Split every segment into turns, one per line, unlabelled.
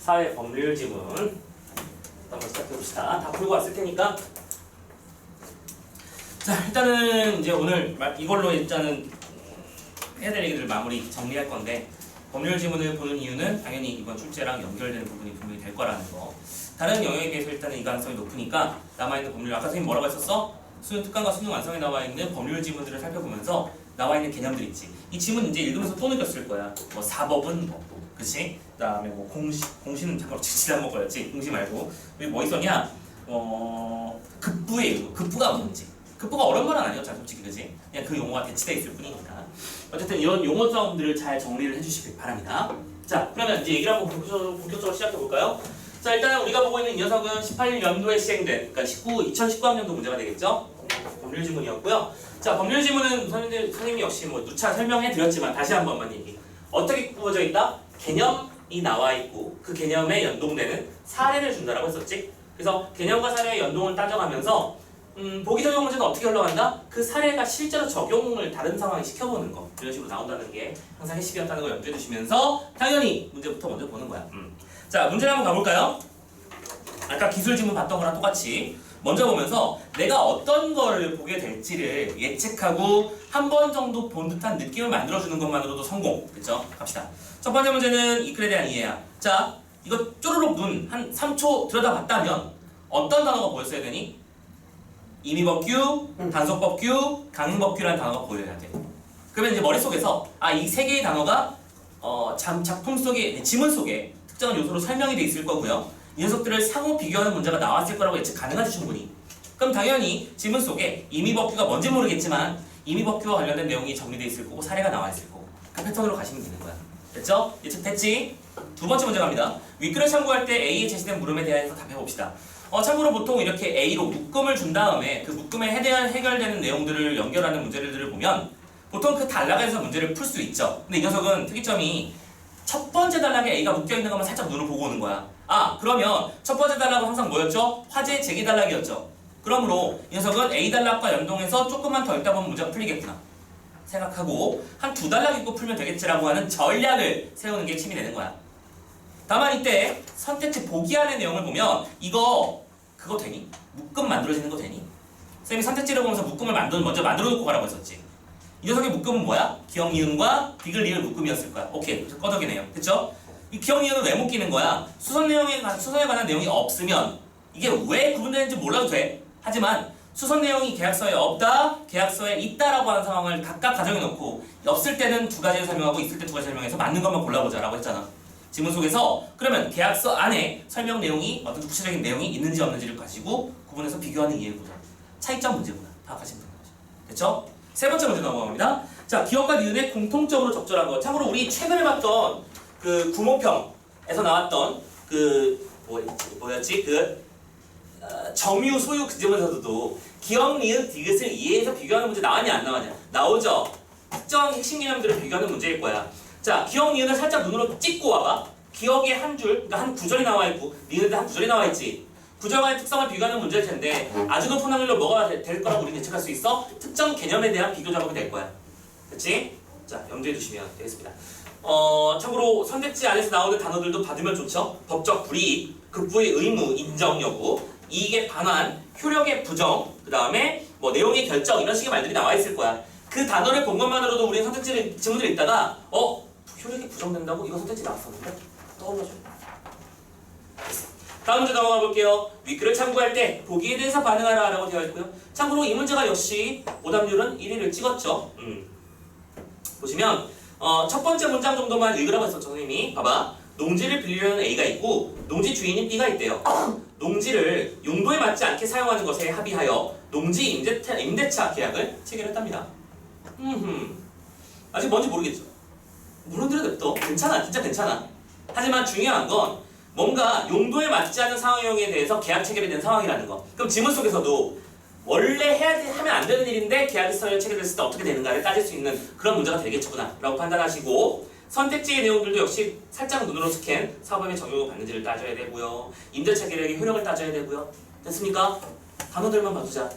사회 법률 지문 한번 시작해봅시다. 다 풀고 왔을 테니까. 자, 일단은 이제 오늘 이걸로 일단은 해야 될 얘기들 마무리 정리할 건데, 법률 지문을 보는 이유는 당연히 이번 출제랑 연결되는 부분이 분명히 될 거라는 거. 다른 영역에 비해서 일단은 이 가능성이 높으니까 남아있는 법률, 아까 선생님 뭐라고 했었어? 수능 특강과 수능 완성에 나와있는 법률 지문들을 살펴보면서 나와있는 개념들 있지. 이 지문 이제 읽으면서 또 느꼈을 거야. 뭐 사법은 뭐, 그치? 그 다음에 뭐 공시는 잠깐 지난 먹어야지. 공시 말고. 여기 뭐 있었냐? 급부의 의무. 급부가 뭔지. 급부가 어려운 말은 아니었잖아, 솔직히, 그지? 그냥 그 용어가 대치돼 있을 뿐이니까. 어쨌든 이런 용어 싸움들을 잘 정리를 해주시길 바랍니다. 자, 그러면 이제 얘기를 한번 본격적으로 시작해볼까요? 자, 일단 우리가 보고 있는 이 녀석은 18년도에 시행된, 그러니까 2019학년도 문제가 되겠죠? 법률 지문이었고요. 자, 법률 지문은 선생님이 역시 뭐 누차 설명해드렸지만 다시 한 번만 얘기. 어떻게 구워져 있다? 개념이 나와 있고 그 개념에 연동되는 사례를 준다라고 했었지? 그래서 개념과 사례의 연동을 따져가면서 보기 적용 문제는 어떻게 흘러간다? 그 사례가 실제로 적용을 다른 상황에 시켜보는 거, 이런 식으로 나온다는 게 항상 핵심이었다는 걸 염두에 두시면서 당연히 문제부터 먼저 보는 거야. 자, 문제를 한번 가볼까요? 아까 기술 지문 봤던 거랑 똑같이 먼저 보면서 내가 어떤 걸 보게 될지를 예측하고 한 번 정도 본 듯한 느낌을 만들어주는 것만으로도 성공. 그쵸? 갑시다. 첫 번째 문제는 이 글에 대한 이해야. 자, 이거 쪼르륵 눈 한 3초 들여다봤다면 어떤 단어가 보였어야 되니? 임의법규, 단속법규, 강행법규라는 단어가 보여야 돼. 그러면 이제 머릿속에서 이 세 개의 단어가 작품 속에, 지문 속에 특정한 요소로 설명이 돼 있을 거고요. 이 녀석들을 상호 비교하는 문제가 나왔을 거라고 예측 가능하지, 충분히. 그럼 당연히 지문 속에 임의법규가 뭔지 모르겠지만 임의법규와 관련된 내용이 정리돼 있을 거고 사례가 나와 있을 거고, 그 패턴으로 가시면 되는 거야. 됐죠? 예측됐지? 두 번째 문제 갑니다. 윗글을 참고할 때 A에 제시된 물음에 대해서 답해봅시다. 참고로 보통 이렇게 A로 묶음을 준 다음에 그 묶음에 대한 해결되는 내용들을 연결하는 문제들을 보면 보통 그 단락에서 문제를 풀 수 있죠. 근데 이 녀석은 특이점이 첫 번째 단락에 A가 묶여있는 것만 살짝 눈을 보고 오는 거야. 그러면 첫 번째 단락은 항상 뭐였죠? 화제 제기 단락이었죠. 그러므로 이 녀석은 A 단락과 연동해서 조금만 더 읽다 보면 문제가 풀리겠구나 생각하고 한 두 단락 읽고 풀면 되겠지라고 하는 전략을 세우는 게 힘이 되는 거야. 다만 이때 선택지 보기 안의 내용을 보면 그거 되니? 묶음 만들어지는 거 되니? 쌤이 선택지를 보면서 묶음을 먼저 만들어 놓고 가라고 했었지. 이 녀석의 묶음은 뭐야? 기역, 니은과 디귿, 리을 묶음이었을 거야. 오케이, 꺼덕이네요. 그쵸? 이 기역, 니은은 왜 묶이는 거야? 수선에 관한 내용이 없으면 이게 왜 구분되는지 몰라도 돼. 하지만 수선 내용이 계약서에 없다, 계약서에 있다라고 하는 상황을 각각 가정해 놓고 없을 때는 두 가지를 설명하고 있을 때 두 가지 설명해서 맞는 것만 골라보자라고 했잖아. 지문 속에서 그러면 계약서 안에 설명 내용이 어떤 구체적인 내용이 있는지 없는지를 가지고 구분해서 비교하는 이해구나. 차이점 문제구나. 파악하시면 되는 거죠. 됐죠? 세 번째 문제 넘어갑니다. 자, 기역과 니은의 공통적으로 적절한 것. 참고로 우리 최근에 봤던 그 구모평에서 나왔던 뭐였지? 점유, 소유 그 지문에서도 기역, 니은, 디귿을 이해해서 비교하는 문제 나왔냐 안 나왔냐? 나오죠? 특정 핵심 개념들을 비교하는 문제일 거야. 자, 기역, 니은을 살짝 눈으로 찍고 와봐. 기역에 한 줄, 그러니까 한 구절이 나와 있고 니은에 한 구절이 나와 있지. 구절간의 특성을 비교하는 문제일 텐데 아주 높은 확률로 뭐가 될 거라고 우리는 예측할 수 있어? 특정 개념에 대한 비교 작업이 될 거야. 그치? 자, 염두에 두시면 되겠습니다. 참고로 선택지 안에서 나오는 단어들도 받으면 좋죠. 법적 불이익, 급부의 의무, 인정 여부, 이익의 반환, 효력의 부정, 그 다음에 뭐 내용의 결정, 이런 식의 말들이 나와 있을 거야. 그 단어를 본 것만으로도 우리는 선택지 지문을 읽다가 효력이 부정된다고? 이거 선택지 나왔었는데? 떠올려줘요. 다음 문제 넘어가 볼게요. 윗글을 참고할 때 보기에 대해서 반응하라 라고 되어 있고요. 참고로 이 문제가 역시 오답률은 1위를 찍었죠. 보시면 첫 번째 문장 정도만 읽으라고 했었죠, 선생님이. 봐봐. 농지를 빌리려는 A가 있고 농지 주인인 B가 있대요. 농지를 용도에 맞지 않게 사용하는 것에 합의하여 농지 임대차 계약을 체결했답니다. 아직 뭔지 모르겠죠. 물론대로 냅둬. 괜찮아. 진짜 괜찮아. 하지만 중요한 건 뭔가 용도에 맞지 않는 상황에 대해서 계약 체결이 된 상황이라는 거. 그럼 지문 속에서도 원래 하면 안 되는 일인데 계약이 체결됐을 때 어떻게 되는가를 따질 수 있는 그런 문제가 되겠구나 라고 판단하시고, 선택지의 내용들도 역시 살짝 눈으로 스캔, 사법에 적용을 받는지를 따져야 되고요. 임대차 계약의 효력을 따져야 되고요. 됐습니까? 단어들만 봐두자.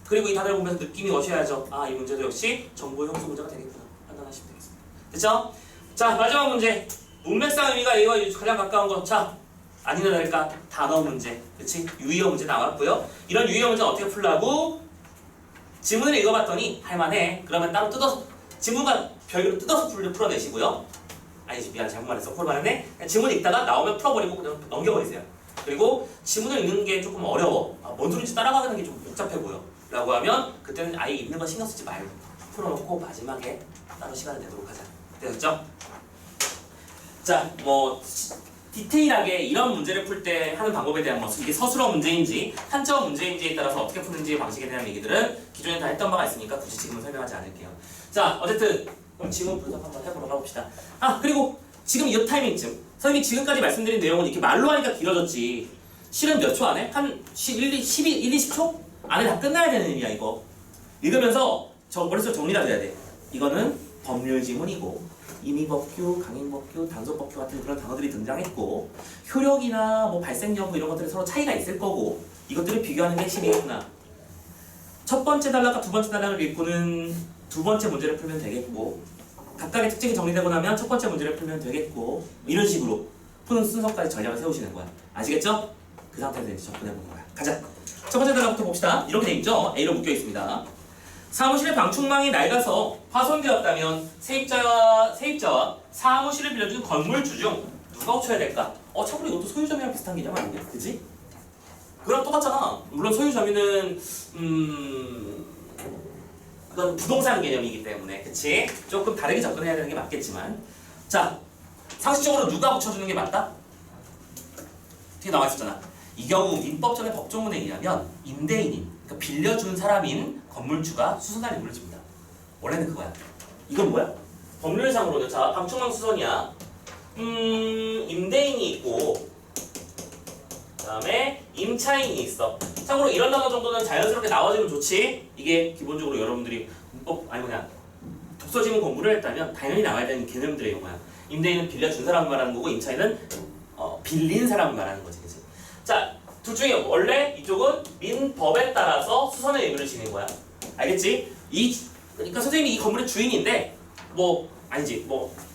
그리고 이 단어를 보면서 느낌이 오셔야죠. 이 문제도 역시 정보의 형성 문제가 되겠구나 판단하시면 되겠습니다. 됐죠? 자, 마지막 문제. 문맥상 의미가 A와 가장 가까운 것. 자, 아니나 다를까 단어 문제, 그치? 유의어 문제 나왔고요. 이런 유의어 문제 어떻게 풀라고? 지문을 읽어봤더니 할만해. 그러면 따로 뜯어서 지문과 별개로 뜯어서 풀어내시고요. 아니지, 미안, 잘못 말했어. 풀어봤는데 지문 읽다가 나오면 풀어버리고 그냥 넘겨버리세요. 그리고 지문을 읽는 게 조금 어려워. 뭔 소리인지 따라가는 게 좀 복잡해 보여. 라고 하면 그때는 아예 읽는 거 신경 쓰지 말고 풀어놓고 마지막에 따로 시간을 내도록 하자. 되셨죠? 자, 뭐 디테일하게 이런 문제를 풀 때 하는 방법에 대한 뭐 이게 서술어 문제인지 한자어 문제인지에 따라서 어떻게 푸는지 방식에 대한 얘기들은 기존에 다 했던 바가 있으니까 굳이 지금은 설명하지 않을게요. 자, 어쨌든 그럼 지문 분석 한번 해보러 가봅시다. 그리고 지금 이 타이밍쯤 선생님이 지금까지 말씀드린 내용은 이렇게 말로 하니까 길어졌지 실은 몇 초 안에? 한 1, 20초? 안에 다 끝나야 되는 일이야 이거. 읽으면서 저 머릿속에 정리가 돼야 돼. 이거는 법률 지문이고 임의법규, 강행법규, 단속법규 같은 그런 단어들이 등장했고 효력이나 뭐 발생 여부 이런 것들이 서로 차이가 있을 거고 이것들을 비교하는 게 핵심이겠구나. 첫 번째 단락과 두 번째 단락을 읽고는 두 번째 문제를 풀면 되겠고 각각의 특징이 정리되고 나면 첫 번째 문제를 풀면 되겠고 이런 식으로 푸는 순서까지 전략을 세우시는 거야. 아시겠죠? 그 상태에서 이제 접근해보는 거야. 가자. 첫 번째 단락부터 봅시다. 이렇게 돼 있죠? A로 묶여 있습니다. 사무실의 방충망이 낡아서 파손되었다면 세입자와 사무실을 빌려준 건물주 중 누가 고쳐야 될까? 참고로 이것도 소유점이랑 비슷한 개념 아니냐? 그치? 그거랑 똑같잖아. 물론 소유점유는 그건 부동산 개념이기 때문에 그치? 조금 다르게 접근해야 되는 게 맞겠지만 자, 상식적으로 누가 고쳐주는 게 맞다? 뒤에 나와 있었잖아. 이 경우 민법전의 법조문에 의하면 임대인인, 그러니까 빌려준 사람인 건물주가 수선할 의무를 집니다. 원래는 그거야. 이건 뭐야? 법률상으로는 자, 방충망 수선이야. 임대인이 있고 그 다음에 임차인이 있어. 참고로 이런 단어 정도는 자연스럽게 나와주면 좋지. 이게 기본적으로 여러분들이 문법 아니 뭐냐 독서지문 공부를 했다면 당연히 나와야 되는 개념들의 용어야. 임대인은 빌려준 사람을 말하는 거고 임차인은 빌린 사람을 말하는 거지. 그치? 자, 둘 중에 원래 이쪽은 민법에 따라서 수선의 의무를 지닌 거야. 알겠지? 그러니까 선생님이 이 건물의 주인인데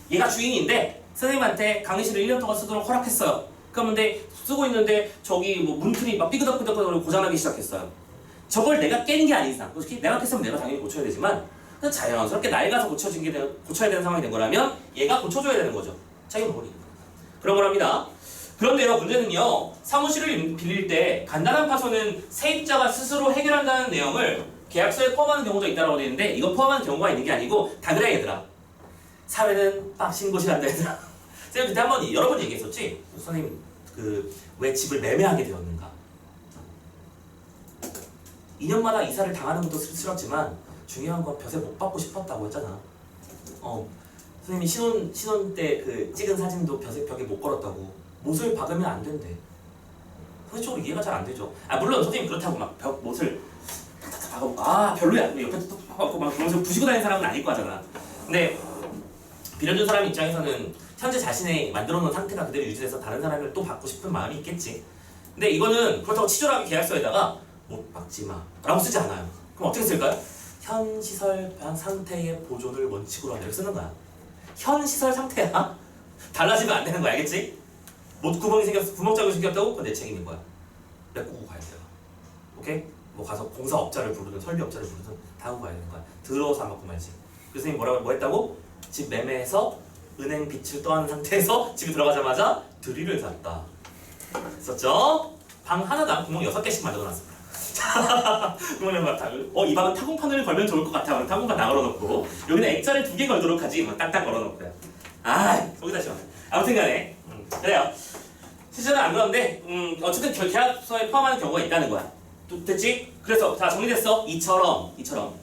얘가 주인인데 선생님한테 강의실을 1년 동안 쓰도록 허락했어요. 그런데 쓰고 있는데 저기 뭐 문틀이 막 삐그덕삐덕거리고 고장나기 시작했어요. 저걸 내가 깬 게 아닌 이상, 내가 깼으면 내가 당연히 고쳐야 되지만 자연스럽게 낡아서 고쳐야 되는 상황이 된 거라면 얘가 고쳐줘야 되는 거죠. 자기는 모르니까. 그런 거랍니다. 그런데요, 문제는요, 사무실을 빌릴 때 간단한 파손은 세입자가 스스로 해결한다는 내용을 계약서에 포함하는 경우도 있다고 되어 있는데 이거 포함하는 경우가 있는 게 아니고 다 그래 얘들아. 사회는 빡신 곳이 간다 얘들아. 제가 그때 한번 여러 번 얘기했었지. 선생님 왜 집을 매매하게 되었는가. 2년마다 이사를 당하는 것도 쓸쓸했지만 중요한 건 벼슬 못 받고 싶었다고 했잖아. 선생님이 신혼 때 찍은 사진도 벽에 못 걸었다고. 못을 박으면 안 된대. 현실적으로 이해가 잘 안 되죠. 물론 선생님 그렇다고 막 못을 박아보고 별로야. 옆에 또 박고 막 그러면서 부시고 다니는 사람은 아닐 거잖아. 근데 빌려준 사람 입장에서는 현재 자신의 만들어놓은 상태가 그대로 유지돼서 다른 사람을 또 받고 싶은 마음이 있겠지. 근데 이거는 그렇다고 치졸하게 계약서에다가 못 박지 마 라고 쓰지 않아요. 그럼 어떻게 쓸까요? 현 시설 상태의 보존을 원칙으로 하자 이렇게 쓰는 거야. 현 시설 상태야? 달라지면 안 되는 거야. 알겠지? 못 구멍이 생겼어. 구멍짝이 생겼다고? 그건 내 책임인 거야. 메꾸고 가야 돼요. 오케이? 뭐 가서 공사업자를 부르든 설비업자를 부르든 다 하고 가야 되는 거야. 들어서 안 받고 말지. 그 선생님이 뭐 했다고? 집 매매해서 은행 빚을 떠한 상태에서 집에 들어가자마자 드릴을 샀다. 썼죠? 방 하나당 구멍 6개씩 만들어놨습니다. 그러면 이 방은 타공판을 걸면 좋을 것 같아. 타공판 다 걸어놓고 여기는 액자를 2개 걸도록 하지. 딱딱 걸어놓고요. 거기다 시원해. 아무튼간에 그래요. 실제는 안 그런데 어쨌든 계약서에 포함하는 경우가 있다는 거야. 됐지? 그래서 다 정리됐어. 이처럼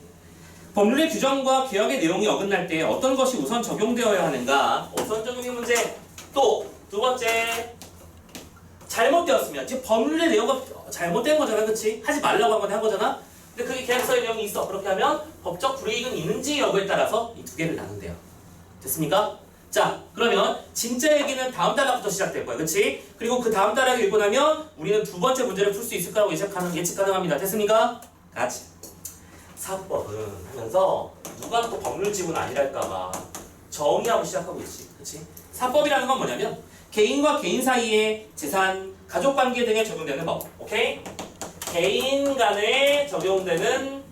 법률의 규정과 개혁의 내용이 어긋날 때 어떤 것이 우선 적용되어야 하는가? 우선 적용의 문제. 또 두 번째, 잘못되었으면 즉 법률의 내용과 잘못된 거잖아. 그치? 하지 말라고 한 건데 한 거잖아. 근데 그게 계약서의 내용이 있어. 그렇게 하면 법적 불이익은 있는지 여부에 따라서 이 두 개를 나눈대요. 됐습니까? 자, 그러면 진짜 얘기는 다음 단락부터 시작될 거야. 그치? 그리고 그 다음 단락을 읽고 나면 우리는 두 번째 문제를 풀 수 있을 거라고 예측 가능합니다. 됐습니까? 같이. 사법은 하면서 누가 또 법률 지문 아니랄까봐 정의하고 시작하고 있지. 그치? 사법이라는 건 뭐냐면 개인과 개인 사이의 재산, 가족관계 등에 적용되는 법. 오케이? 개인 간에 적용되는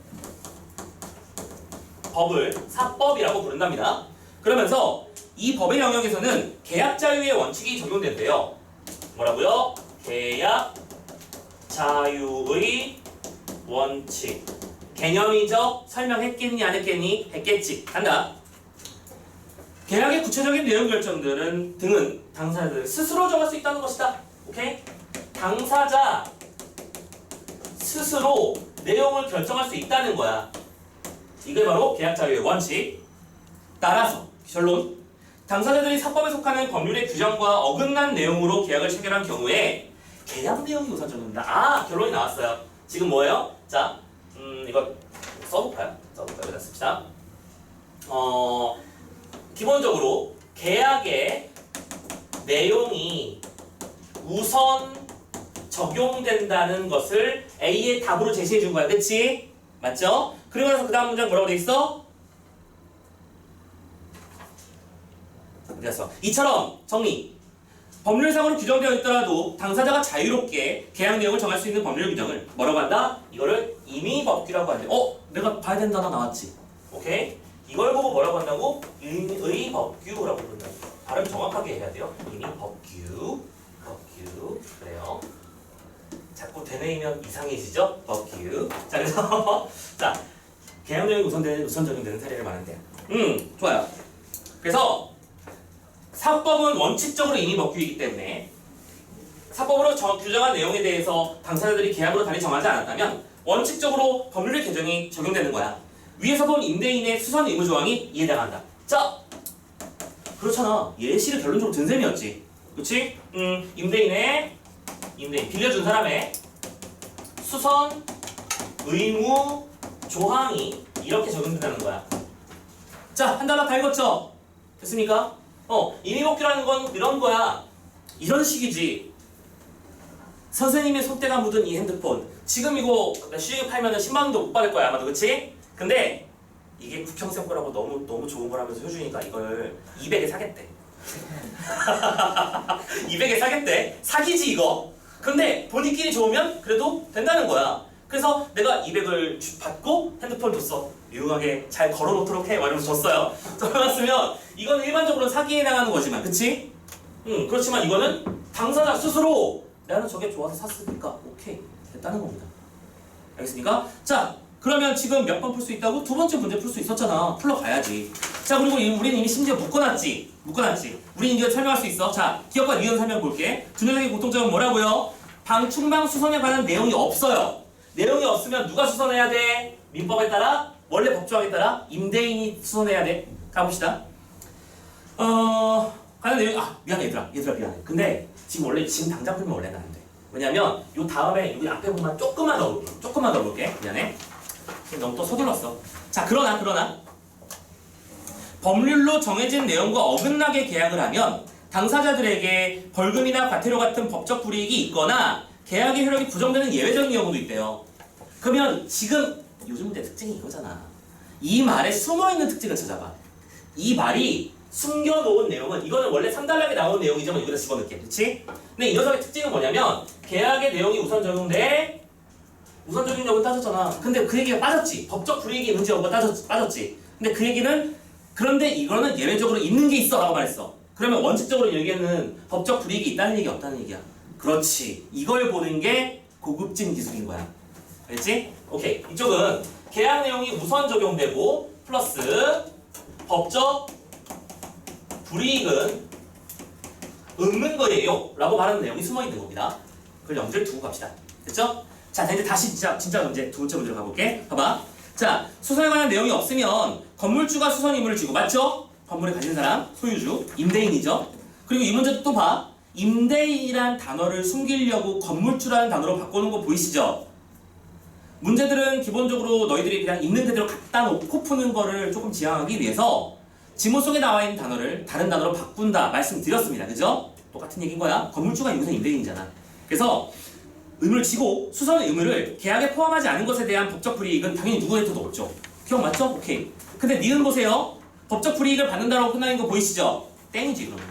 법을 사법이라고 부른답니다. 그러면서 이 법의 영역에서는 계약 자유의 원칙이 적용된대요. 뭐라고요? 계약 자유의 원칙. 개념이죠? 설명했겠니 안 했겠니? 했겠지. 간다. 계약의 구체적인 내용 결정들은 등은 당사자들 스스로 정할 수 있다는 것이다. 오케이? 당사자 스스로 내용을 결정할 수 있다는 거야. 이게 바로 계약 자유의 원칙. 따라서 결론. 당사자들이 사법에 속하는 법률의 규정과 어긋난 내용으로 계약을 체결한 경우에 계약 내용이 우선적입니다. 아, 결론이 나왔어요. 지금 뭐예요? 자, 이거 써볼까요? 여기다 씁시다. 기본적으로 계약의 내용이 우선 적용된다는 것을 A의 답으로 제시해 준 거야. 그치? 맞죠? 그리고 나서 그 다음 문장 뭐라고 돼 있어? 그래서 이처럼 정리. 법률상으로 규정되어 있더라도 당사자가 자유롭게 계약 내용을 정할 수 있는 법률 규정을 뭐라고 한다? 이거를 임의법규라고 한대. 내가 봐야 된다 나 나왔지. 오케이? 이걸 보고 뭐라고 한다고? 임의법규라고 부른다. 발음 정확하게 해야 돼요. 임의법규. 법규. 그래요. 자꾸 되뇌이면 이상해지죠? 법규. 자, 그래서 자, 계약 내용이 우선적용되는 사례를 말한대요. 좋아요. 그래서 사법은 원칙적으로 임의법규이기 때문에 사법으로 규정한 내용에 대해서 당사자들이 계약으로 달리 정하지 않았다면 원칙적으로 법률의 개정이 적용되는 거야. 위에서 본 임대인의 수선 의무 조항이 이해돼간다. 자, 그렇잖아. 예시를 결론적으로 든 셈이었지. 그렇지? 임대인 빌려준 사람의 수선 의무 조항이 이렇게 적용된다는 거야. 자, 한 단락 다 읽었죠? 됐습니까? 임의법규라는 건 이런 거야. 이런 식이지. 선생님의 손때가 묻은 이 핸드폰. 지금 이거 시중에 팔면은 10만 원도 못 받을 거야, 아마도. 그치? 근데 이게 국형쌤 거라고 너무 좋은 거라면서 효준이가 이걸 200에 사겠대. 200에 사겠대. 사기지 이거. 근데 본인끼리 좋으면 그래도 된다는 거야. 그래서 내가 200을 받고 핸드폰 줬어. 유용하게 잘 걸어놓도록 해. 이러면서 줬어요. 들어갔으면 이건 일반적으로 사기에 당하는 거지만, 그치? 그렇지만 이거는 당사자 스스로 나는 저게 좋아서 샀으니까 오케이 됐다는 겁니다. 알겠습니까? 자, 그러면 지금 몇 번 풀 수 있다고? 두 번째 문제 풀 수 있었잖아. 풀러가야지. 자, 그리고 우리는 이미 심지어 묶어놨지. 우리는 이거 설명할 수 있어. 자, 기업과 이혼 설명 볼게. 두 녀석의 공통점은 뭐라고요? 방충망 수선에 관한 내용이 없어요. 내용이 없으면 누가 수선해야 돼? 민법에 따라, 원래 법조항에 따라 임대인이 수선해야 돼. 가봅시다. 관한 내용이, 미안해 얘들아 미안해. 근데 지금 당장 풀면 원래는 안 돼. 왜냐면 요 다음에 여기 앞에 보면 조금만 더 볼게. 미안해. 너무 또 서둘렀어. 자, 그러나 법률로 정해진 내용과 어긋나게 계약을 하면 당사자들에게 벌금이나 과태료 같은 법적 불이익이 있거나 계약의 효력이 부정되는 예외적인 경우도 있대요. 그러면 지금 요즘 문제 특징이 이거잖아. 이 말에 숨어있는 특징을 찾아봐. 이 말이 숨겨놓은 내용은 이거는 원래 3단락에 나온 내용이지만 여기다 집어넣게. 그렇지? 근데 이 녀석의 특징은 뭐냐면 계약의 내용이 우선 적용돼. 우선 적용 여부 따졌잖아. 근데 그 얘기가 빠졌지. 법적 불이익이 있는지 여부가 빠졌지. 근데 그 얘기는 그런데 이거는 예외적으로 있는 게 있어 라고 말했어. 그러면 원칙적으로 여기에는 법적 불이익이 있다는 얘기 없다는 얘기야. 그렇지. 이걸 보는 게 고급진 기술인 거야. 알겠지? 오케이. 이쪽은 계약 내용이 우선 적용되고 플러스 법적 불이익은 없는 거예요 라고 말하는 내용이 숨어있는 겁니다. 그걸 염두에 두고 갑시다. 됐죠? 자, 이제 다시 진짜 문제, 두 번째 문제로 가볼게. 봐봐. 자, 수선에 관한 내용이 없으면 건물주가 수선 의무를 지고, 맞죠? 건물을 가진 사람, 소유주, 임대인이죠. 그리고 이 문제도 또 봐. 임대인이란 단어를 숨기려고 건물주라는 단어로 바꾸는 거 보이시죠? 문제들은 기본적으로 너희들이 그냥 있는 그대로 갖다 놓고 푸는 거를 조금 지향하기 위해서 지문 속에 나와 있는 단어를 다른 단어로 바꾼다 말씀드렸습니다. 그죠? 똑같은 얘기인 거야. 건물주가 여기서 임대인이잖아. 그래서 의무를 지고 수선 의무를 계약에 포함하지 않은 것에 대한 법적 불이익은 당연히 누구한테도 없죠. 기억 맞죠? 오케이. 근데 니은 보세요. 법적 불이익을 받는다라고 끝나는 거 보이시죠? 땡이지 그러면.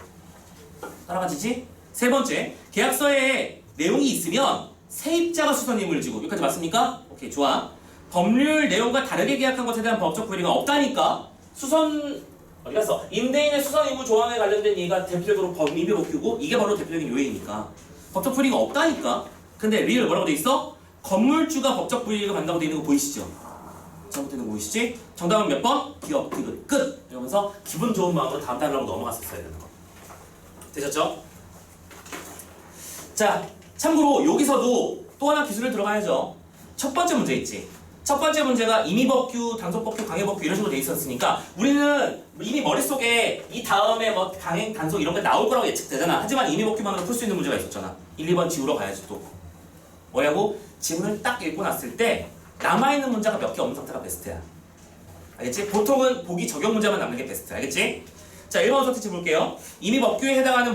따라가지지? 세 번째, 계약서에 내용이 있으면 세입자가 수선임을 지고 여기까지 맞습니까? 오케이, 좋아. 법률 내용과 다르게 계약한 것에 대한 법적 불이가 없다니까 수선 어디 갔어? 임대인의 수선 의무 조항에 관련된 얘기가 대표적으로 임의 법규고 이게 바로 대표적인 요인이니까 법적 불이가 없다니까. 근데 리얼 뭐라고 돼 있어? 건물주가 법적 불이익을 받는다고 돼 있는 거 보이시죠? 잘못되는 거 보이시지? 정답은 몇 번? 기업 디귿 끝! 이러면서 기분 좋은 마음으로 다음 단락으로 넘어갔었어야 되는 거. 되셨죠? 자, 참고로 여기서도 또 하나 기술을 들어가야죠. 첫 번째 문제 있지. 첫 번째 문제가 임의법규, 단속법규, 강행법규 이런 식으로 돼 있었으니까 우리는 이미 머릿속에 이 다음에 뭐 강행, 단속 이런 게 나올 거라고 예측되잖아. 하지만 임의법규만으로 풀 수 있는 문제가 있었잖아. 1, 2번 지우러 가야지 또. 뭐냐고? 지문을 딱 읽고 났을 때 남아있는 문제가 몇 개 없는 상태가 베스트야. 알겠지? 보통은 보기 적용 문제만 남는 게 베스트. 알겠지? 자, 1번 선택지 볼게요. 임의법규에 해당하는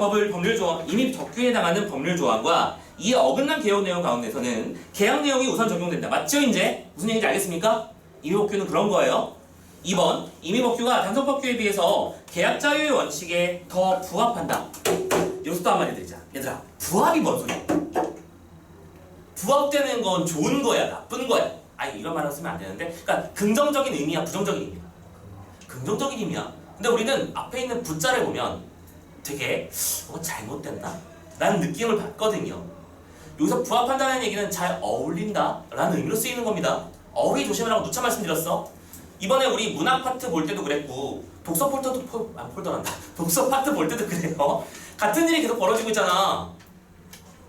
임의법규에 해당하는 법률 조항과 이에 어긋난 개요 내용 가운데서는 계약 내용이 우선 적용된다. 맞죠? 이제 무슨 얘기인지 알겠습니까? 임의법규는 그런 거예요. 2번 임의법규가 단속법규에 비해서 계약 자유의 원칙에 더 부합한다. 여기서 또 한마디 드리자. 얘들아, 부합이 뭔 소리야? 부합되는 건 좋은 거야, 나쁜 거야? 아니, 이런 말을 쓰면 안 되는데, 그러니까 긍정적인 의미야, 부정적인 의미야? 긍정적인 의미야. 근데 우리는 앞에 있는 부자를 보면 되게 잘못됐나? 라는 느낌을 받거든요. 여기서 부합한다는 얘기는 잘 어울린다 라는 의미로 쓰이는 겁니다. 어휘 조심하라고 누차 말씀드렸어. 이번에 우리 문학 파트 볼 때도 그랬고 독서 독서 파트 볼 때도 그래요. 같은 일이 계속 벌어지고 있잖아.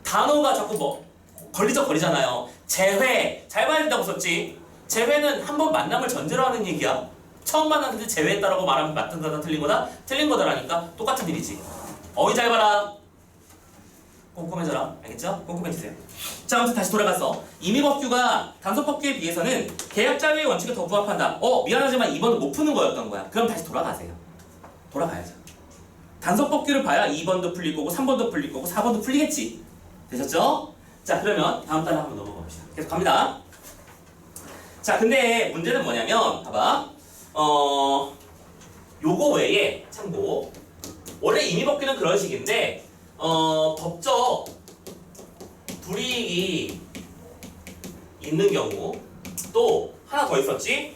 단어가 자꾸 뭐 걸리적거리잖아요. 재회 잘 봐야 된다고 썼지. 재회는 한 번 만남을 전제로 하는 얘기야. 처음 만났는데 재회했다라고 말하면 맞든 거다 틀린 거다? 틀린 거다라니까 똑같은 일이지. 어휘 잘 봐라. 꼼꼼해져라. 알겠죠? 꼼꼼해지세요. 자, 아무튼 다시 돌아가서 임의법규가 단속법규에 비해서는 계약 자유의 원칙에 더 부합한다. 미안하지만 2번은 못 푸는 거였던 거야. 그럼 다시 돌아가세요. 돌아가야죠. 단속법규를 봐야 2번도 풀릴 거고 3번도 풀릴 거고 4번도 풀리겠지. 되셨죠? 자, 그러면 다음 단락 한번 넘어가 봅시다. 계속 갑니다. 자, 근데 문제는 뭐냐면 봐봐. 요거 외에 참고 원래 임의법규는 그런 식인데 법적 불이익이 있는 경우 또 하나 더 있었지.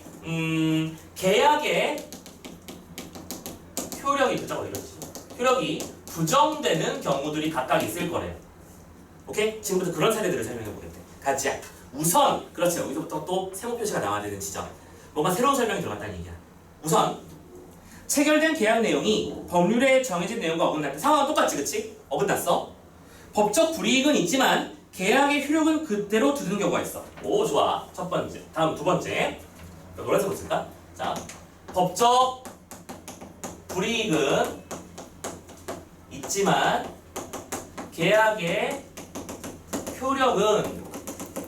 계약의 효력이 부정되는 경우들이 각각 있을 거래요. 오케이? 지금부터 그런 사례들을 설명해 보겠대. 가자. 우선 그렇죠. 여기서부터 또 세모 표시가 나와야 되는 지점. 뭔가 새로운 설명이 들어갔다는 얘기야. 우선 체결된 계약 내용이 법률에 정해진 내용과 어긋날 때 상황은 똑같지, 그치? 어긋났어. 법적 불이익은 있지만 계약의 효력은 그대로 두는 경우가 있어. 오, 좋아. 첫 번째. 다음 두 번째. 노란색으로 쓸까? 자, 법적 불이익은 있지만 계약의 효력은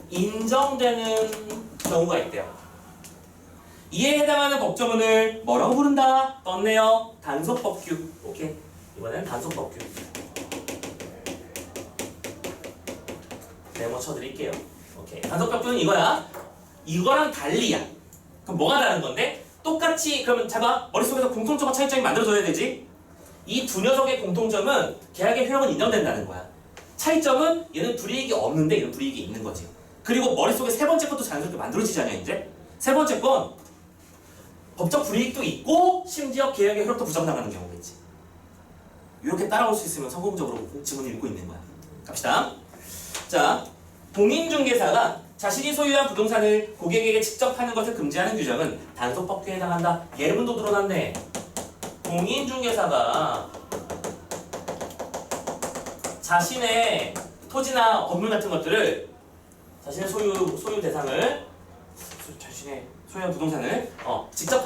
인정되는 경우가 있대요. 이에 해당하는 법조문을 뭐라고 부른다? 떴네요. 단속법규. 오케이. 이번엔 단속법규. 네모 쳐드릴게요. 오케이. 단속법규는 이거야. 이거랑 달리야. 그럼 뭐가 다른 건데? 똑같이 그러면 잡아. 머릿속에서 공통점과 차이점이 만들어져야 되지. 이 두 녀석의 공통점은 계약의 효력은 인정된다는 거야. 차이점은 얘는 불이익이 없는데 얘는 불이익이 있는 거지. 그리고 머릿속에 세 번째 것도 자연스럽게 만들어지지 않냐 이제? 세 번째 건 법적 불이익도 있고 심지어 계약의 효력도 부정당하는 경우겠지. 이렇게 따라올 수 있으면 성공적으로 지문을 읽고 있는 거야. 갑시다. 자, 공인중개사가 자신이 소유한 부동산을 고객에게 직접 파는 것을 금지하는 규정은 단속법규에 해당한다. 예문도 드러났네. 공인중개사가 자신의 토지나 건물 같은 것들을 자신의 소유 대상을 자신의 소유한 부동산을 직접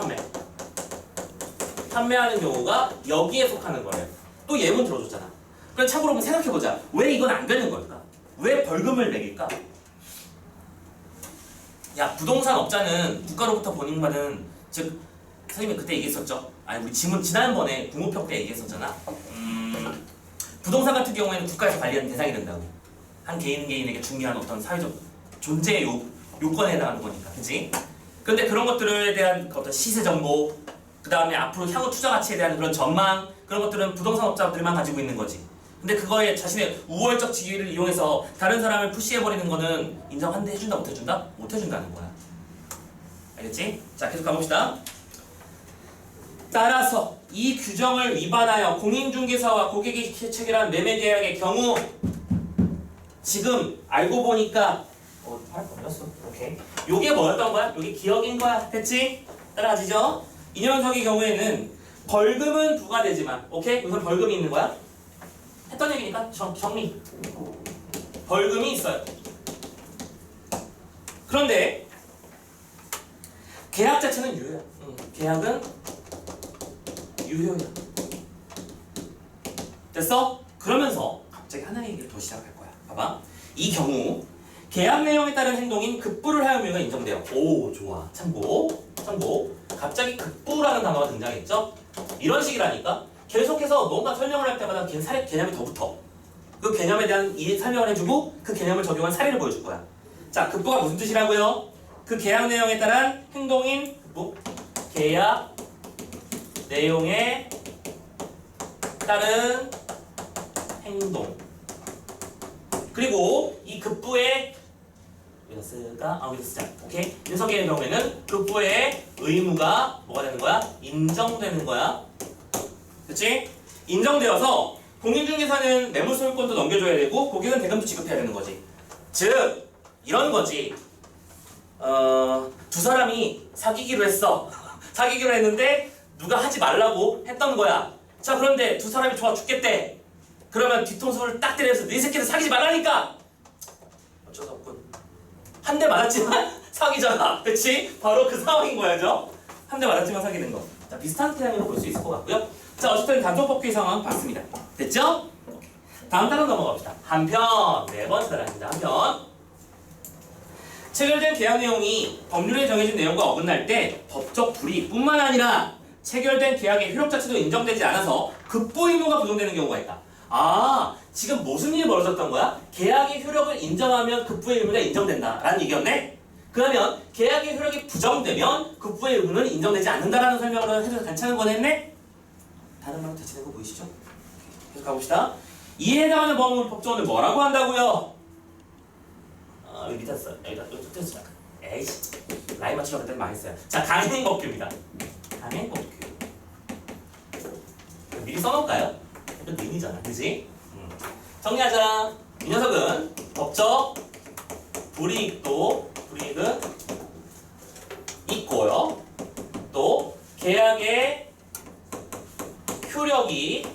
판매하는 경우가 여기에 속하는 거예요. 또 예문 들어줬잖아. 그럼 참고로 한번 생각해보자. 왜 이건 안 되는 걸까? 왜 벌금을 매길까? 야, 부동산 업자는 국가로부터 본인받은 즉 선생님이 그때 얘기했었죠. 아니 우리 지난번에 부모평 때 얘기했었잖아. 부동산 같은 경우에는 국가에서 관리하는 대상이 된다고. 한 개인에게 중요한 어떤 사회적 존재의 요건에 해당하는 거니까, 그치? 그런데 그런 것들에 대한 어떤 시세 정보, 그 다음에 앞으로 향후 투자 가치에 대한 그런 전망, 그런 것들은 부동산 업자들만 가지고 있는 거지. 근데 그거에 자신의 우월적 지위를 이용해서 다른 사람을 푸시해버리는 거는 인정한데 해준다 못해준다? 못해준다는 거야. 알겠지? 자, 계속 가봅시다. 따라서 이 규정을 위반하여 공인중개사와 고객이 체결한 매매계약의 경우 지금 알고 보니까 팔 걸렸어. 오케이. 요게 뭐였던 거야? 요게 기억인 거야. 됐지? 따라가지죠? 이 녀석의 경우에는 벌금은 부과되지만, 오케이? 우선 벌금이 있는 거야. 했던 얘기니까 정리. 벌금이 있어요. 그런데 계약 자체는 유효야. 계약은 유효야. 됐어? 그러면서 갑자기 하나의 얘기를 더 시작할 거야. 봐봐. 이 경우 계약 내용에 따른 행동인 급부를 하여 묘가 인정돼요. 오, 좋아. 참고. 갑자기 급부라는 단어가 등장했죠? 이런 식이라니까? 계속해서 뭔가 설명을 할 때마다 개념이 더 붙어. 그 개념에 대한 설명을 해주고 그 개념을 적용한 사례를 보여줄 거야. 자, 급부가 무슨 뜻이라고요? 그 계약 내용에 따른 행동인 급부. 계약 내용에 따른 행동. 그리고 이 급부의 여기다 쓸까? 여기다 쓰자. 오케이? 인석의 경우에는 급부의 의무가 뭐가 되는 거야? 인정되는 거야. 그치? 인정되어서 공인중개사는 매물 소유권도 넘겨줘야 되고 고객은 대금도 지급해야 되는 거지. 즉 이런 거지. 두 사람이 사귀기로 했어. 사귀기로 했는데 누가 하지 말라고 했던 거야. 자, 그런데 두 사람이 좋아 죽겠대. 그러면 뒤통수를 딱 때려서 네 새끼들 사귀지 말라니까. 어쩔 수 없군. 한 대 맞았지만 사귀잖아. 그치? 바로 그 상황인 거야죠. 한 대 맞았지만 사귀는 거. 자, 비슷한 태양으로 볼 수 있을 것 같고요. 자, 어쨌든 단독법규의 상황 봤습니다. 됐죠? 오케이. 다음 단원 넘어갑시다. 한편. 네 번째 단원입니다. 한편. 체결된 계약 내용이 법률에 정해진 내용과 어긋날 때 법적 불이익뿐만 아니라 체결된 계약의 효력 자체도 인정되지 않아서 급부 의무가 부정되는 경우가 있다. 아, 지금 무슨 일이 벌어졌던 거야? 계약의 효력을 인정하면 급부의 의무가 인정된다 라는 얘기였네? 그러면 계약의 효력이 부정되면 급부의 의무는 인정되지 않는다라는 설명을 해줘서 괜찮은 거냈네? 다른 말로 대체된 거 보이시죠? 계속 가봅시다. 이에 해당하는 법조문을 뭐라고 한다고요? 여기 밑에 써. 여기다 뜯었어. 에이씨. 라인 맞추려고 했더니 망했어요. 자, 강행법규입니다. 강행법규. 미리 써놓을까요? 이건 의미잖아. 그지? 정리하자. 이 녀석은 법적 불이익은 있고요. 또 계약의 효력이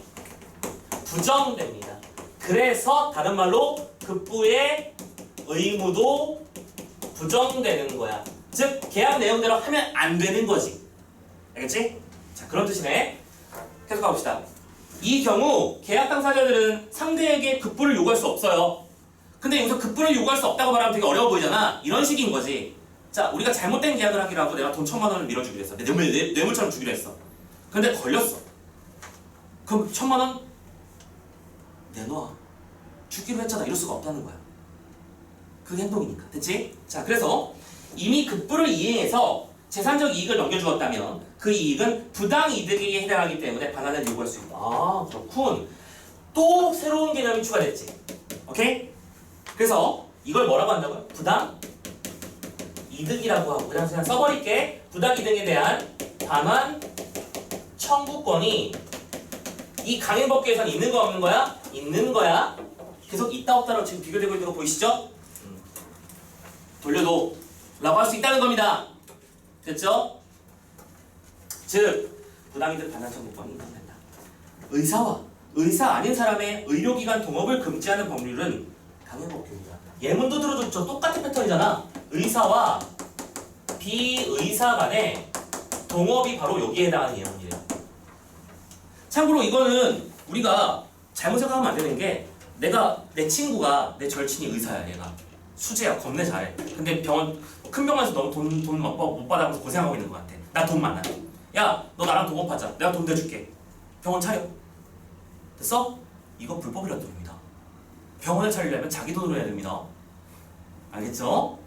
부정됩니다. 그래서 다른 말로 급부의 의무도 부정되는 거야. 즉 계약 내용대로 하면 안 되는 거지. 알겠지? 자, 그런 뜻이네. 계속 가봅시다. 이 경우 계약 당사자들은 상대에게 급부를 요구할 수 없어요. 근데 여기서 급부를 요구할 수 없다고 말하면 되게 어려워 보이잖아. 이런 식인 거지. 자, 우리가 잘못된 계약을 하기로 하고 내가 돈 1,000,000원을 밀어주기로 했어. 뇌물처럼 주기로 했어. 근데 걸렸어. 그럼 1,000,000원 내놔. 주기로 했잖아. 이럴 수가 없다는 거야. 그게 행동이니까. 됐지? 자, 그래서 이미 급부를 이행해서 재산적 이익을 넘겨주었다면 그 이익은 부당이득에 해당하기 때문에 반환을 요구할 수 있다. 아, 그렇군. 또 새로운 개념이 추가됐지. 오케이? 그래서 이걸 뭐라고 한다고요? 부당이득이라고 하고 그냥 써버릴게. 부당이득에 대한 반환 청구권이 이 강행법규에서는 있는 거 없는 거야? 있는 거야. 계속 있다 없다로 지금 비교되고 있는 거 보이시죠? 돌려도 라고 할 수 있다는 겁니다. 됐죠? 즉 부당이득 반환 청구권이 인정된다. 의사 아닌 사람의 의료기관 동업을 금지하는 법률은 강행법규입니다. 예문도 들어줬죠. 똑같은 패턴이잖아. 의사와 비의사 간의 동업이 바로 여기에 해당하는 예문이에요. 참고로 이거는 우리가 잘못 생각하면 안 되는 게 내 친구가 내 절친이 의사야. 얘가 수재야. 겁내 잘해. 근데 큰 병원에서 너무 돈 못 받아서 고생하고 있는 것 같아. 나 돈 많아. 야, 너 나랑 동업하자. 내가 돈 대줄게. 병원 차려. 됐어? 이거 불법이라는 겁니다. 병원을 차리려면 자기 돈으로 해야 됩니다. 알겠죠?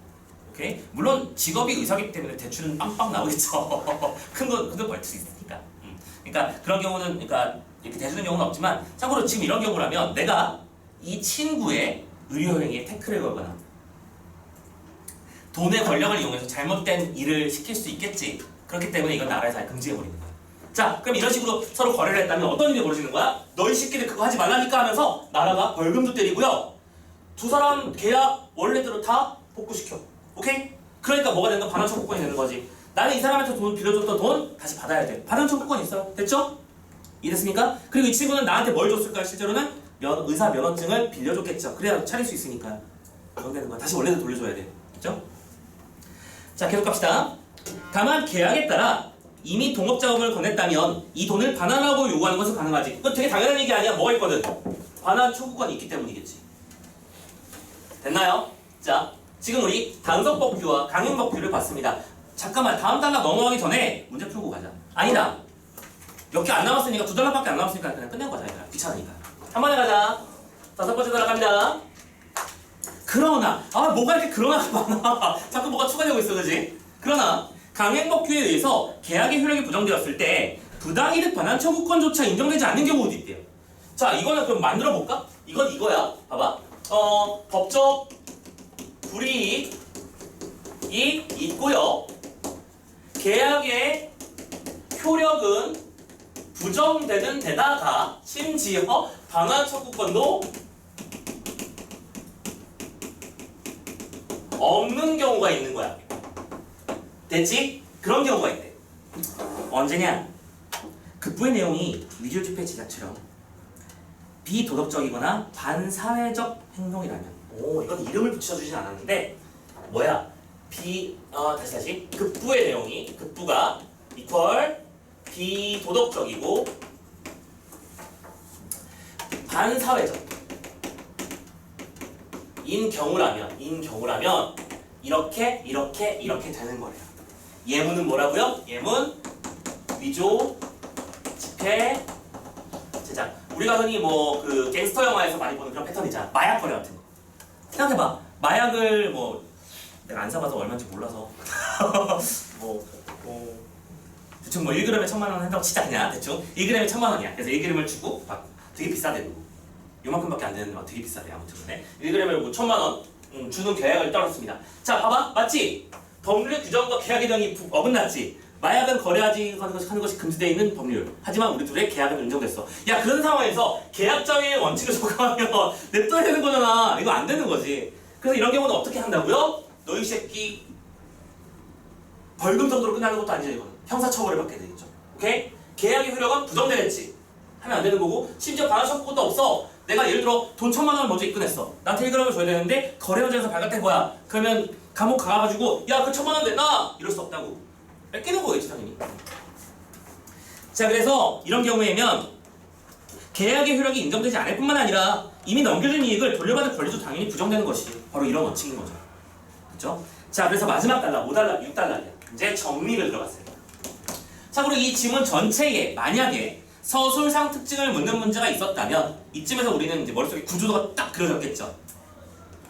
오케이? 물론 직업이 의사기 때문에 대출은 빵빵 나오겠죠. 큰돈 벌 수 있으니까. 그러니까 그런 경우는 그러니까 이렇게 대주는 경우는 없지만 참고로 지금 이런 경우라면 내가 이 친구의 의료행위에 태클을 걸거나 돈의 권력을 이용해서 잘못된 일을 시킬 수 있겠지. 그렇기 때문에 이건 나라에서 아예 금지해버리는 거야. 자, 그럼 이런 식으로 서로 거래를 했다면 어떤 일이 벌어지는 거야? 너희 새끼들 그거 하지 말라니까 하면서 나라가 벌금도 때리고요. 두 사람 계약 원래대로 다 복구시켜. 오케이? 그러니까 뭐가 되는 거? 반환 청구권이 되는 거지. 나는 이 사람한테 돈 빌려줬던 돈 다시 받아야 돼. 반환 청구권 있어요. 됐죠? 이해됐습니까? 그리고 이 친구는 나한테 뭘 줬을까요? 실제로는 의사 면허증을 빌려줬겠죠. 그래야 차릴 수 있으니까. 그런 되는 거야. 다시 원래대로 돌려줘야 돼. 됐죠? 자, 계속 갑시다. 다만 계약에 따라 이미 동업자금을 건넸다면 이 돈을 반환하고 요구하는 것은 가능하지. 그건 되게 당연한 얘기 아니야. 뭐가 있거든? 반환 청구권이 있기 때문이겠지. 됐나요? 자, 지금 우리 단속법규와 강행법규를 봤습니다. 잠깐만, 다음 단락 넘어가기 전에 문제 풀고 가자. 아니다. 몇 개 안 남았으니까 두 단락밖에 안 남았으니까 그냥 끝내고 가자. 얘들아. 귀찮으니까. 한 번에 가자. 5번째 단락 갑니다. 그러나, 뭐가 이렇게 그러나가 많아. 자꾸 뭐가 추가되고 있어, 그지? 그러나 강행법규에 의해서 계약의 효력이 부정되었을 때 부당이득 반환 청구권조차 인정되지 않는 경우도 있대요. 자, 이거는 그럼 만들어 볼까? 이건 이거야. 봐봐. 법적 불이익이 있고요. 계약의 효력은 부정되는 데다가 심지어 반환 청구권도 없는 경우가 있는 거야. 됐지? 그런 경우가 있대. 언제냐? 급부의 내용이 위조 지폐 제작처럼 비도덕적이거나 반사회적 행동이라면, 이건 이름을 붙여주진 않았는데 뭐야? 다시 급부의 내용이, 급부가 이퀄 비도덕적이고 반사회적 인 경우라면 이렇게 되는 거래요. 예문은 뭐라고요? 예문 위조 지폐 제작. 우리가 흔히 뭐 그 갱스터 영화에서 많이 보는 그런 패턴이잖아. 마약 거래 같은 거. 생각해봐. 마약을 내가 안 사봐서 얼마인지 몰라서 대충 1g에 1000만 원 한다고 치자. 그냥 대충 1g에 1000만 원이야. 그래서 1g을 주고 되게 비싸대. 요만큼밖에 안 되는데 되게 비싸대. 아무튼 1g에 1000만 원 주는 계약을 떨었습니다. 자, 봐봐. 맞지? 법률의 규정과 계약의 내용이 어긋났지? 마약은 거래하지 하는 것이 금지되어 있는 법률. 하지만 우리 둘의 계약은 인정됐어. 야, 그런 상황에서 계약자의 원칙을 적용하면 냅둬야 되는 거잖아. 이거 안 되는 거지. 그래서 이런 경우는 어떻게 한다고요? 너희 새끼 벌금 정도로 끝나는 것도 아니죠. 이거는 형사처벌을 받게 되겠죠. 오케이? 계약의 효력은 부정되겠지. 하면 안 되는 거고, 심지어 반환 청구권도 없어. 내가 예를 들어 돈 1000만 원을 먼저 입금했어. 나한테 1g을 줘야 되는데 거래 현장에서 발각된 거야. 그러면 감옥 가가지고 야, 그 1000만 원 내놔! 이럴 수 없다고. 뺏기는 거겠지, 당연히. 자, 그래서 이런 경우에면 계약의 효력이 인정되지 않을 뿐만 아니라 이미 넘겨준 이익을 돌려받을 권리도 당연히 부정되는 것이 바로 이런 원칙인 거죠. 그렇죠? 자, 그래서 마지막 단락 5단락, 6단락이야. 이제 정리를 들어갔어요. 참고로 이 지문 전체에 만약에 서술상 특징을 묻는 문제가 있었다면 이쯤에서 우리는 이제 머릿속에 구조도가 딱 그려졌겠죠.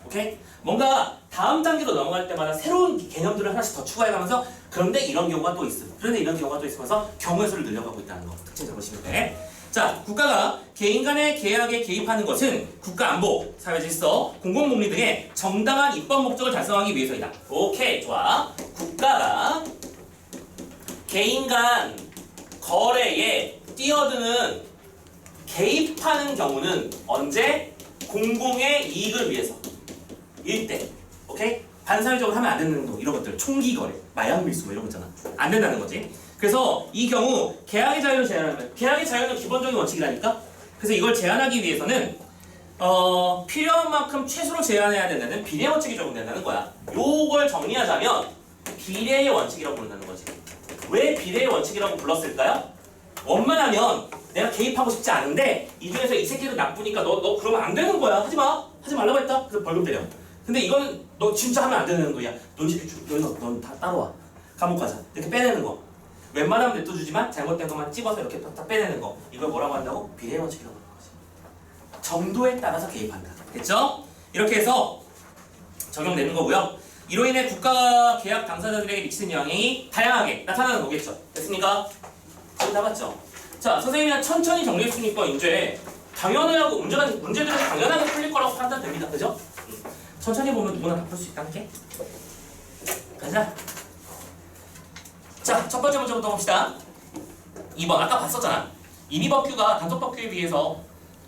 오케이? 뭔가 다음 단계로 넘어갈 때마다 새로운 개념들을 하나씩 더 추가해가면서 그런데 이런 경우가 또 있음. 그런데 이런 경우가 또 있으면서 경우의 수를 늘려가고 있다는 거 특징을 보시면 돼. 자, 국가가 개인 간의 계약에 개입하는 것은 국가 안보, 사회 질서, 공공복리 등의 정당한 입법 목적을 달성하기 위해서이다. 오케이, 좋아. 국가가 개인 간 거래에 뛰어드는 개입하는 경우는 언제? 공공의 이익을 위해서. 일 때. 오케이? 반사회적으로 하면 안 되는 행동, 이런 것들. 총기 거래, 마약 밀수 뭐 이런 거 있잖아. 안 된다는 거지. 그래서 이 경우 계약의 자유를 제한하는 거야. 계약의 자유는 기본적인 원칙이라니까. 그래서 이걸 제한하기 위해서는 필요한 만큼 최소로 제한해야 된다는 비례 원칙이 적용된다는 거야. 요걸 정리하자면 비례의 원칙이라고 부른다는 거지. 왜 비례의 원칙이라고 불렀을까요? 원만하면 내가 개입하고 싶지 않은데 이 중에서 이 새끼도 나쁘니까 너 그러면 안 되는 거야. 하지 마. 하지 말라고 했다. 그래서 벌금 때려. 근데 이건 너 진짜 하면 안 되는 행동이야. 넌 다 따라와. 감옥 가자. 이렇게 빼내는 거. 웬만하면 냅둬주지만 잘못된 것만 찍어서 이렇게 딱 빼내는 거. 이걸 뭐라고 한다고? 비례 원칙이라고 하는 거지. 정도에 따라서 개입한다. 됐죠? 이렇게 해서 적용되는 거고요. 이로 인해 국가가 계약 당사자들에게 미치는 영향이 다양하게 나타나는 거겠죠. 됐습니까? 지금 다 봤죠? 자, 선생님이랑 천천히 정리했으니까 이제 당연하고 문제들은 당연하게 풀릴 거라고 판단됩니다. 그죠? 천천히 보면 누구나 다 풀 수 있다는 게. 가자. 자, 첫 번째 문제부터 봅시다. 2번 아까 봤었잖아. 임의법규가 단속법규에 비해서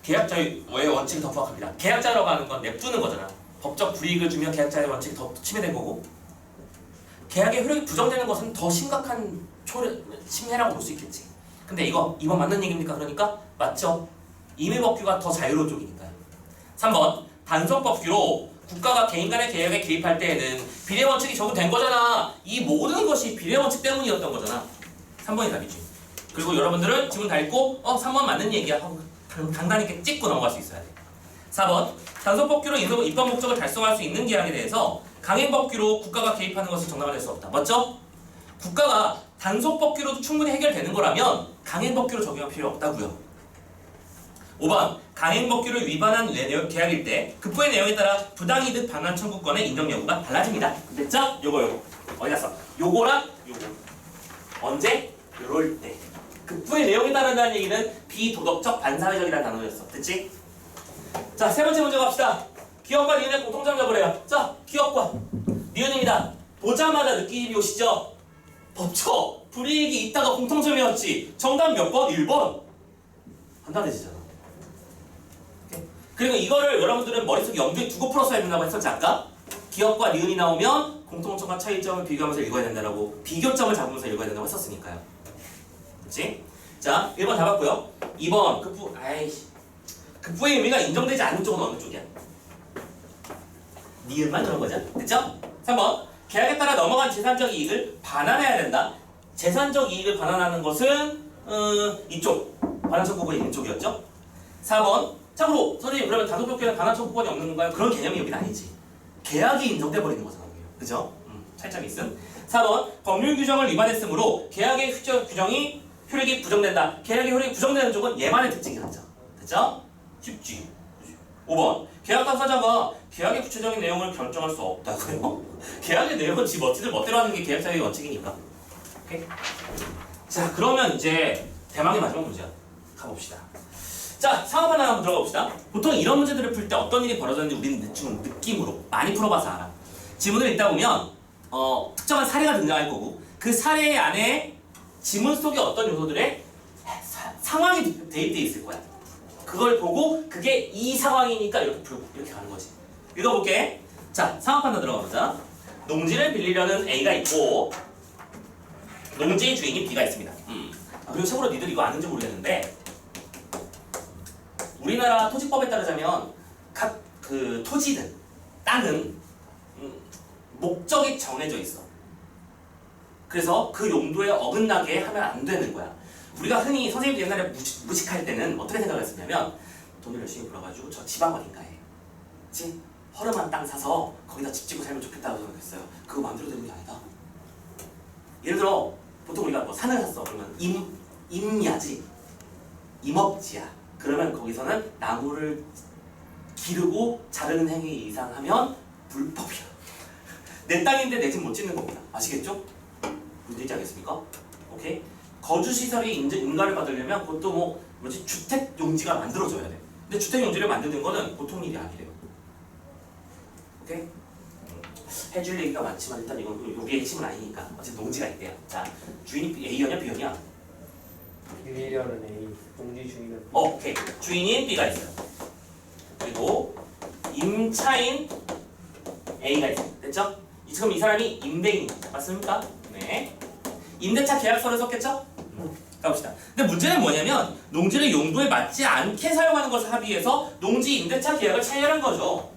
계약자의 원칙을 더 부합합니다. 계약자라고 하는 건 냅두는 거잖아. 법적 불이익을 주면 계약자의 원칙이 더 침해된 거고, 계약의 효력이 부정되는 것은 더 심각한 침해라고 볼 수 있겠지. 근데 이거 2번 맞는 얘기입니까? 그러니까 맞죠? 임의법규가 더 자유로운 쪽이니까요. 3번 단속법규로 국가가 개인 간의 계약에 개입할 때에는 비례 원칙이 적용된 거잖아. 이 모든 것이 비례 원칙 때문이었던 거잖아. 3번이 답이지. 그리고 여러분들은 지문 다 읽고 3번 맞는 얘기야 하고 간단히 이렇게 찍고 넘어갈 수 있어야 돼. 4번 단속법규로 입법 목적을 달성할 수 있는 계약에 대해서 강행법규로 국가가 개입하는 것은 정당화될 수 없다. 맞죠? 국가가 단속법규로도 충분히 해결되는 거라면 강행법규로 적용할 필요 없다고요. 5번 강행법규를 위반한 계약일 때 급부의 내용에 따라 부당이득 반환 청구권의 인정 여부가 달라집니다. 됐죠? 요거 어디 갔어? 요거랑 요거 언제? 요럴 때 급부의 내용에 따른다는 얘기는 비도덕적 반사회적이라는 단어였어. 됐지? 자, 세 번째 문제 갑시다. 기업과 니은의 공통점을 그래요. 자, 기업과 니은입니다. 보자마자 느낌이 오시죠? 법처 불이익이 있다가 공통점이었지. 정답 몇 번? 1번. 간단해지잖아. 그리고 이거를 여러분들은 머릿속에 염두에 두고 풀었어야 된다고 했었지 아까? 기업과 니은이 나오면 공통점과 차이점을 비교하면서 읽어야 된다라고 비교점을 잡으면서 읽어야 된다고 했었으니까요. 그렇지? 자, 1번 잡았고요. 2번 급부의 의미가 인정되지 않는 쪽은 어느 쪽이야? 니은만 그런 거죠. 됐죠? 3번 계약에 따라 넘어간 재산적 이익을 반환해야 된다. 재산적 이익을 반환하는 것은 이쪽 반환 청구권이 있는 쪽이었죠. 4번 참고로 선생님 그러면 단속법규에는 반환 청구권이 없는 건가요? 그런 개념이 여긴 아니지. 계약이 인정돼 버리는 거잖아. 그죠? 차이점이 있음. 4번 법률 규정을 위반했으므로 계약의 규정이 효력이 부정된다. 계약의 효력이 부정되는 쪽은 얘만의 특징이었죠. 됐죠? 쉽지. 5번 계약 당사자가 계약의 구체적인 내용을 결정할 수 없다고요? 계약의 내용은 지 멋대로 하는 게 계약자의 원칙이니까. 오케이? 자, 그러면 이제 대망의 마지막 문제 가봅시다. 자, 상업 하나 한번 들어가 봅시다. 보통 이런 문제들을 풀 때 어떤 일이 벌어졌는지 우리는 대충 느낌으로 많이 풀어봐서 알아. 지문을 읽다 보면 특정한 사례가 등장할 거고 그 사례 안에 지문 속에 어떤 요소들의 상황이 대입돼 있을 거야. 그걸 보고 그게 이 상황이니까 이렇게 가는 거지. 읽어볼게. 자, 상업 하나 들어가 보자. 농지를 빌리려는 A가 있고 농지의 주인이 B가 있습니다. 그리고 참고로 니들 이거 아는지 모르겠는데 우리나라 토지법에 따르자면 각 그 토지든 땅은 목적이 정해져 있어. 그래서 그 용도에 어긋나게 하면 안 되는 거야. 우리가 흔히 선생님들 옛날에 무식할 때는 어떻게 생각을 했었냐면 돈을 열심히 벌어가지고 저 지방 어딘가에 그치? 허름한 땅 사서 거기다 집 짓고 살면 좋겠다고 생각했어요. 그거 마음대로 되는 게 아니다. 예를 들어 보통 우리가 뭐 산을 샀어. 그러면 임야지 임업지야. 그러면 거기서는 나무를 기르고 자르는 행위 이상 하면 불법이야. 내 땅인데 내 집 못 짓는 겁니다. 아시겠죠? 문제지 않겠습니까? 오케이? 거주시설이 인가를 받으려면 그것도 주택 용지가 만들어져야 돼. 근데 주택 용지를 만드는 거는 보통 일이 아니래요. 오케이? 해줄 얘기가 많지만 일단 이건 여기의 핵심은 아니니까 어쨌든 농지가 있대요. 자, 주인이 A형이야 B형이야?
빌리려는 A, 농지 주인은
오케이. 주인인 B가 있어요. 그리고 임차인 A가 있어요. 됐죠? 지금 이 사람이 임대인입니다. 맞습니까? 네. 임대차 계약서를 썼겠죠? 가봅시다. 근데 문제는 뭐냐면 농지를 용도에 맞지 않게 사용하는 것을 합의해서 농지 임대차 계약을 체결한 거죠.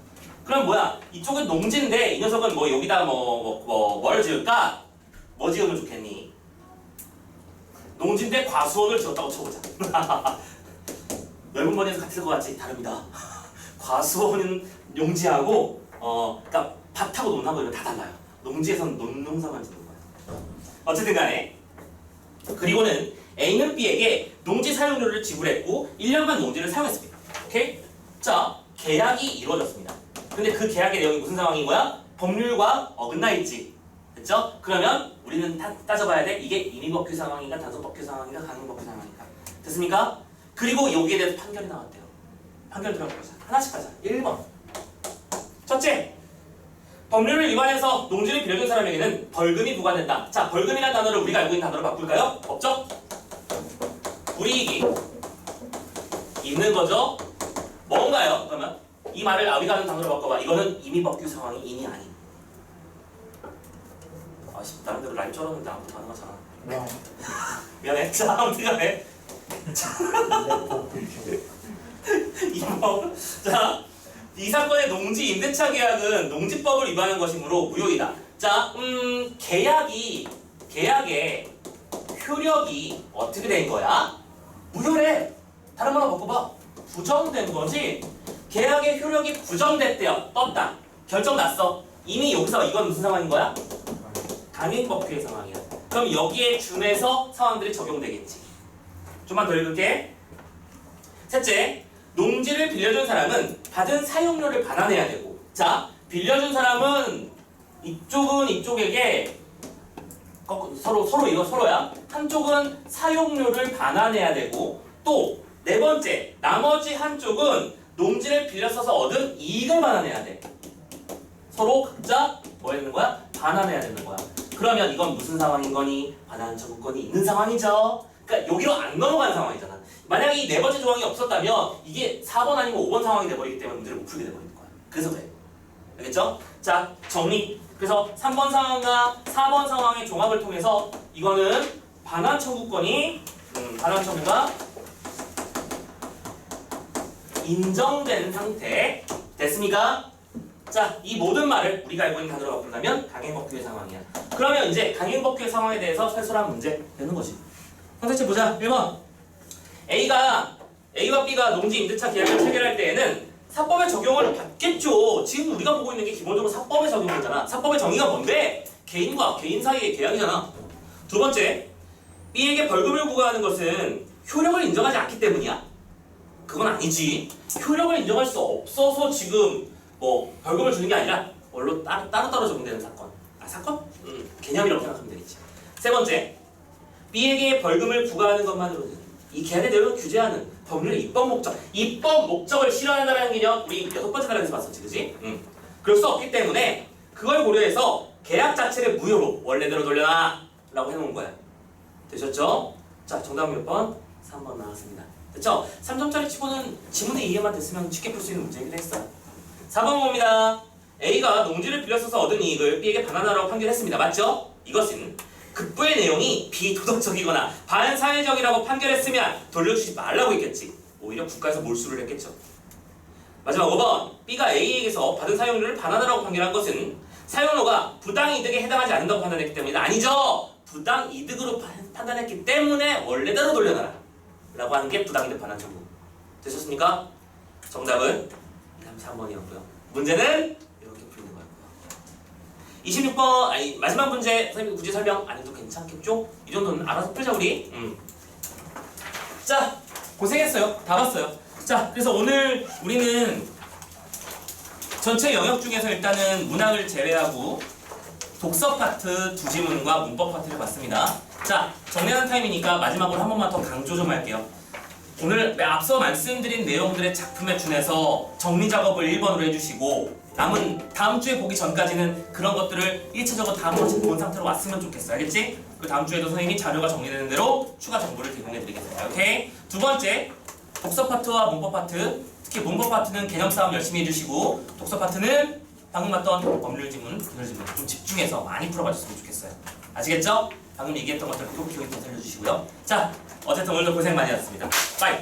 그럼 뭐야? 이쪽은 농지인데 이 녀석은 뭐 여기다 뭘 지을까? 뭐 지으면 좋겠니? 농지인데 과수원을 지었다고 쳐보자. 넓은 번역에서 같을 것 같지? 다릅니다. 과수원은 용지하고 그러니까 밭하고 논하고 이런 다 달라요. 농지에서는 논농사만 짓는 거예요. 어쨌든 간에 그리고는 A는 B에게 농지 사용료를 지불했고 1년간 농지를 사용했습니다. 오케이? 자, 계약이 이루어졌습니다. 근데 그 계약의 내용이 무슨 상황인 거야? 법률과 어긋나 있지. 됐죠? 그러면 우리는 따져봐야 돼. 이게 임의법규 상황인가 단속법규 상황인가 강행법규 상황인가. 됐습니까? 그리고 여기에 대해서 판결이 나왔대요. 판결 들어가자. 하나씩 가자. 1번. 첫째, 법률을 위반해서 농지를 빌려준 사람에게는 벌금이 부과된다. 자, 벌금이라는 단어를 우리가 알고 있는 단어로 바꿀까요? 법적 불이익이 있는 거죠. 뭔가요? 그러면 이 말을 우리가 하는 단어로 바꿔봐. 이거는 임의법규 상황이 인이 아닌. 나름대로 라임 쩔었는데 아무도 안 하잖아.
와.
미안해. 자, 아무튼 간에. 이번. 자, 이 사건의 농지 임대차 계약은 농지법을 위반한 것이므로 무효이다. 자, 계약의 효력이 어떻게 된 거야? 무효래. 다른 말로 바꿔봐. 부정된 거지. 계약의 효력이 부정됐대요. 떴다. 결정 났어. 이미 여기서 이건 무슨 상황인 거야? 강행법규의 상황이야. 그럼 여기에 준해서 상황들이 적용되겠지. 좀만 더 읽을게. 셋째, 농지를 빌려준 사람은 받은 사용료를 반환해야 되고, 자, 빌려준 사람은 이쪽은 이쪽에게 서로 이거 서로야. 한쪽은 사용료를 반환해야 되고, 또 네 번째, 나머지 한쪽은 농지를 빌려 써서 얻은 이익을 반환해야 돼. 서로 각자 뭐 해야 되는 거야? 반환해야 되는 거야. 그러면 이건 무슨 상황인 거니? 반환 청구권이 있는 상황이죠. 그러니까 여기로 안 넘어가는 상황이잖아. 만약에 이 네 번째 조항이 없었다면 이게 4번 아니면 5번 상황이 돼버리기 때문에 문제를 못 풀게 돼버리는 거야. 그래서 그래. 알겠죠? 자, 정리. 그래서 3번 상황과 4번 상황의 종합을 통해서 이거는 반환 청구권이 반환 청구가 인정된 상태 됐습니까? 자, 이 모든 말을 우리가 알고 있는 단어로 바꾼다면 강행법규의 상황이야. 그러면 이제 강행법규의 상황에 대해서 설설한 문제 되는 거지. 선택지 보자. 1번. A와 B가 농지 임대차 계약을 체결할 때에는 사법의 적용을 받겠죠. 지금 우리가 보고 있는 게 기본적으로 사법의 적용이잖아. 사법의 정의가 뭔데? 개인과 개인 사이의 계약이잖아. 두 번째, B에게 벌금을 부과하는 것은 효력을 인정하지 않기 때문이야. 그건 아니지. 효력을 인정할 수 없어서 지금 뭐 벌금을 주는 게 아니라 원로 따로 적용되는 사건. 사건? 개념이라고 생각하면 되겠지. 세 번째, B에게 벌금을 부과하는 것만으로는 이 계약의 내용을 규제하는 법률의 입법 목적을 실현한다는 개념 우리 6번째 단락에서 봤었지, 그지? 그럴 수 없기 때문에 그걸 고려해서 계약 자체를 무효로 원래대로 돌려놔 라고 해놓은 거야. 되셨죠? 자, 정답은 몇 번? 3번 나왔습니다. 됐죠? 3점짜리 치고는 지문의 이해만 됐으면 쉽게 풀 수 있는 문제이긴 했어요. 4번 봅니다. A가 농지를 빌려 써서 얻은 이익을 B에게 반환하라고 판결했습니다. 맞죠? 이것은 급부의 내용이 비도덕적이거나 반사회적이라고 판결했으면 돌려주지 말라고 했겠지. 오히려 국가에서 몰수를 했겠죠. 마지막 5번. B가 A에게서 받은 사용료를 반환하라고 판결한 것은 사용료가 부당이득에 해당하지 않는다고 판단했기 때문이다. 아니죠. 부당이득으로 판단했기 때문에 원래대로 돌려놔라 라고 하는 게 부당이득 반환 청구. 되셨습니까? 정답은 3번이었고요. 문제는 이렇게 풀리는 거였고요. 26번 아니 마지막 문제 선생님 굳이 설명 안 해도 괜찮겠죠? 이 정도는 알아서 풀자 우리. 자, 고생했어요. 다 봤어요. 자, 그래서 오늘 우리는 전체 영역 중에서 일단은 문학을 제외하고 독서 파트 두 지문과 문법 파트를 봤습니다. 자, 정리하는 타임이니까 마지막으로 한 번만 더 강조 좀 할게요. 오늘 앞서 말씀드린 내용들의 작품에 준해서 정리 작업을 1번으로 해주시고 남은 다음 주에 보기 전까지는 그런 것들을 1차적으로 다 한 번씩 본 상태로 왔으면 좋겠어. 알겠지? 그 다음 주에도 선생님이 자료가 정리되는 대로 추가 정보를提供해드리겠습니다. 오케이? 두 번째, 독서 파트와 문법 파트, 특히 문법 파트는 개념 싸움 열심히 해주시고 독서 파트는 방금 봤던 법률 지문, 기술 지문 좀 집중해서 많이 풀어봐줬으면 좋겠어요. 아시겠죠? 방금 얘기했던 것들 꼭 기억에 살려주시고요. 자, 어쨌든 오늘도 고생 많이 하셨습니다. 빠이!